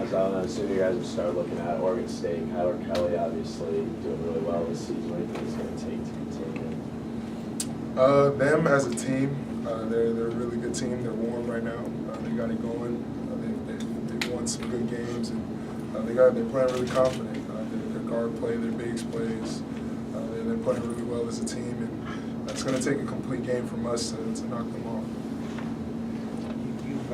Zylan, as soon as you guys have started looking at Oregon State, Kyler Kelly obviously doing really well this season. What do you think it's going to take to continue? Them as a team, they're a really good team. They're warm right now. They got it going. They've won some good games, and they're playing really confident. Their guard play, their bigs plays, they're playing really well as a team, and it's going to take a complete game from us to knock them off. You've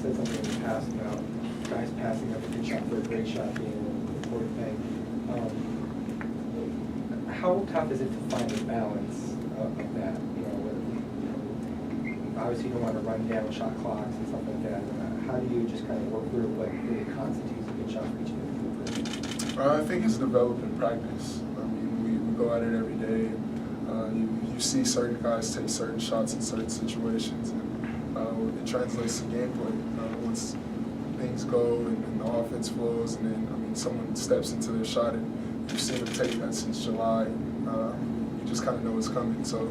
said something in the past about guys passing up a good shot for a great shot being an important thing. How tough is it to find the balance of that? Obviously you don't want to run down shot clocks and stuff like that. How do you just kind of work through what really constitutes a good shot for each individual? I think it's developing practice. I mean, we go at it every day. You see certain guys take certain shots in certain situations, and it translates to gameplay. Once things go and the offense flows, and then someone steps into their shot, and you've seen them take that since July. You just kind of know it's coming. So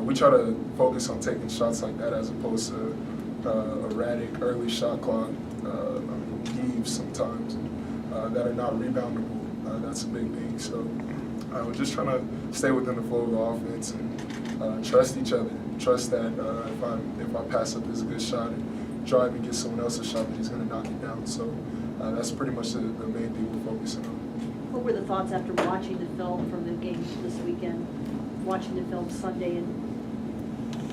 we try to focus on taking shots like that as opposed to erratic early shot clock heaves sometimes that are not reboundable. That's a big thing. So we're just trying to stay within the flow of the offense and trust each other. Trust that if I pass up this good shot and drive and get someone else a shot, that he's going to knock it down. So that's pretty much the main thing we're focusing on. What were the thoughts after watching the film from the games this weekend, watching the film Sunday, and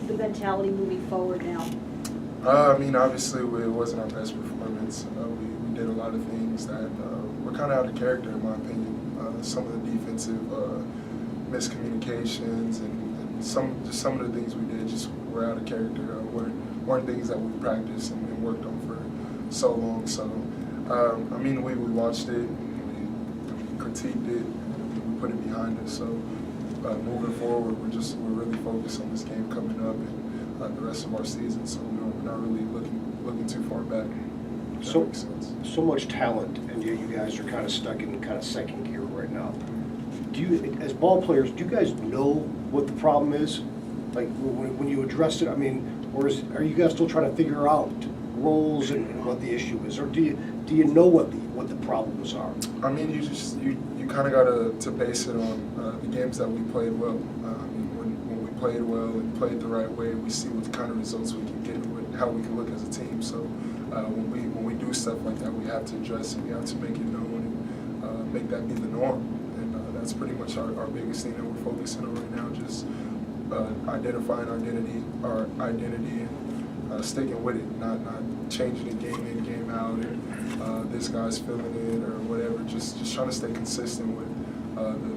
the mentality moving forward now? Obviously it wasn't our best performance. We did a lot of things that were kind of out of character, in my opinion. Some of the defensive miscommunications and some of the things we did just were out of character. Weren't things that we practiced and worked on for so long. So, we watched it, we critiqued it, and we put it behind us. So, moving forward, we're really focused on this game coming up and the rest of our season. So we're not really looking too far back. So much talent, and you guys are kind of stuck in kind of second gear right now. Do you, as ball players, do you guys know what the problem is? Like when you addressed it, or are you guys still trying to figure out roles and what the issue is, or do you know what the problems are? You kind of got to base it on the games that we played well. When we played well and played the right way, we see what kind of results we can get and how we can look as a team. So when we do stuff like that, we have to address it. We have to make it known and make that be the norm. And that's pretty much our biggest thing that we're focusing on right now. Just identifying our identity, and sticking with it, not changing it game in, game out, or this guy's feeling it or whatever. Just trying to stay consistent with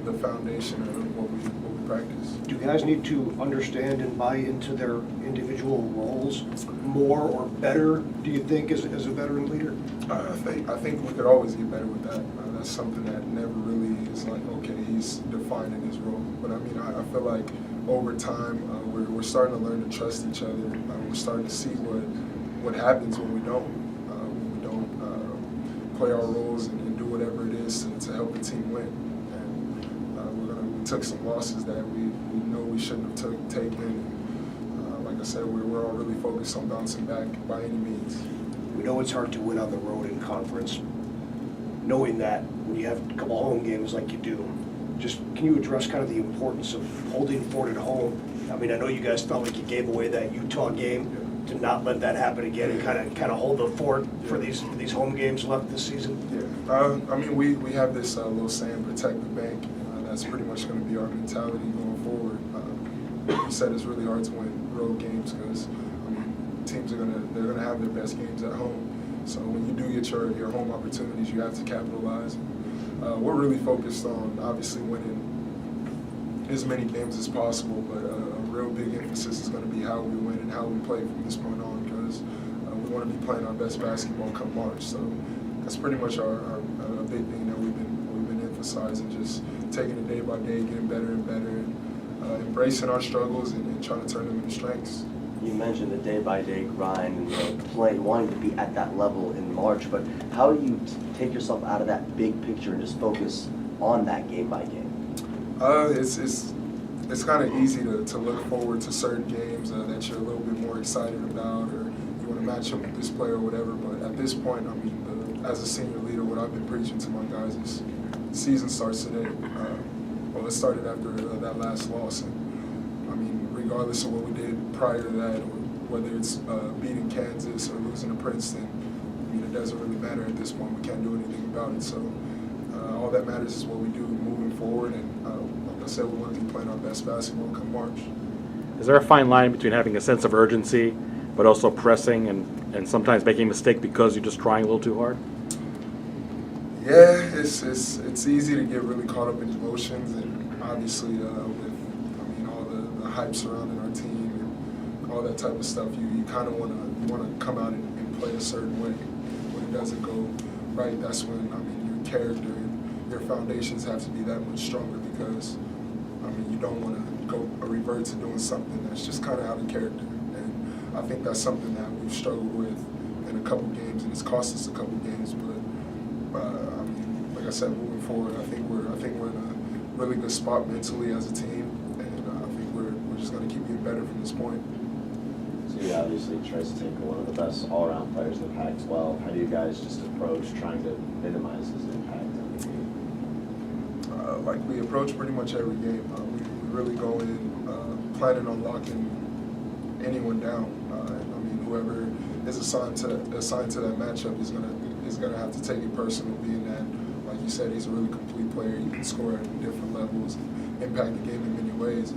the foundation of what we practice. Do guys need to understand and buy into their individual roles more or better, do you think, as a veteran leader? I think we could always get better with that. That's something that never really is like, okay, he's defining his role. But I feel like over time, we're starting to learn to trust each other. We're starting to see what happens when we don't play our roles and do whatever it is to help the team win. And we took some losses that we know we shouldn't have taken. Like I said, we're all really focused on bouncing back by any means. We know it's hard to win on the road in conference. Knowing that when you have a couple home games like you do, just can you address kind of the importance of holding fort at home? I know you guys felt like you gave away that Utah game, to not let that happen again and kind of hold the fort for these home games left this season. Yeah, we have this little saying, protect the bank. That's pretty much going to be our mentality going forward. You said it's really hard to win road games because teams are they're gonna have their best games at home. So when you do get your home opportunities, you have to capitalize. We're really focused on obviously winning as many games as possible, but a real big emphasis is going to be how we win and how we play from this point on, because we want to be playing our best basketball come March. So that's pretty much our big thing that we've been emphasizing, just taking it day by day, getting better and better, and embracing our struggles and trying to turn them into strengths. You mentioned the day-by-day grind and wanting to be at that level in March, but how do you take yourself out of that big picture and just focus on that game by game? It's kind of easy to look forward to certain games that you're a little bit more excited about, or you want to match up with this player or whatever. But at this point, I mean, as a senior leader, what I've been preaching to my guys is the season starts today. Well, it started after that last loss. And, I mean, regardless of what we did prior to that, or whether it's beating Kansas or losing to Princeton, I mean, it doesn't really matter at this point. We can't do anything about it. So all that matters is what we do moving forward. And like I said, we want to be playing our best basketball come March. Is there a fine line between having a sense of urgency, but also pressing and sometimes making a mistake because you're just trying a little too hard? Yeah, it's easy to get really caught up in emotions, and obviously with all the hype surrounding our team and all that type of stuff, you kind of want to come out and play a certain way. When it doesn't go right, that's when your character and your foundations have to be that much stronger, because you don't want to go revert to doing something that's just kind of out of character. And I think that's something that we've struggled with in a couple games, and it's cost us a couple games. But like I said, moving forward, I think we're in a really good spot mentally as a team, and I think we're just going to keep getting better from this point. So you obviously tries to take one of the best all-around players in the Pac-12. How do you guys just approach trying to minimize his impact on the game? Like we approach pretty much every game. We really go in planning on locking anyone down. Whoever is assigned to that matchup is gonna have to take it personal, being that, like you said, he's a really complete player. He can score at different levels, impact the game in many ways.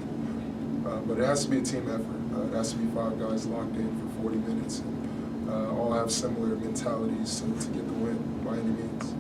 But it has to be a team effort. It has to be 5 guys locked in for 40 minutes, and all have similar mentalities to get the win by any means.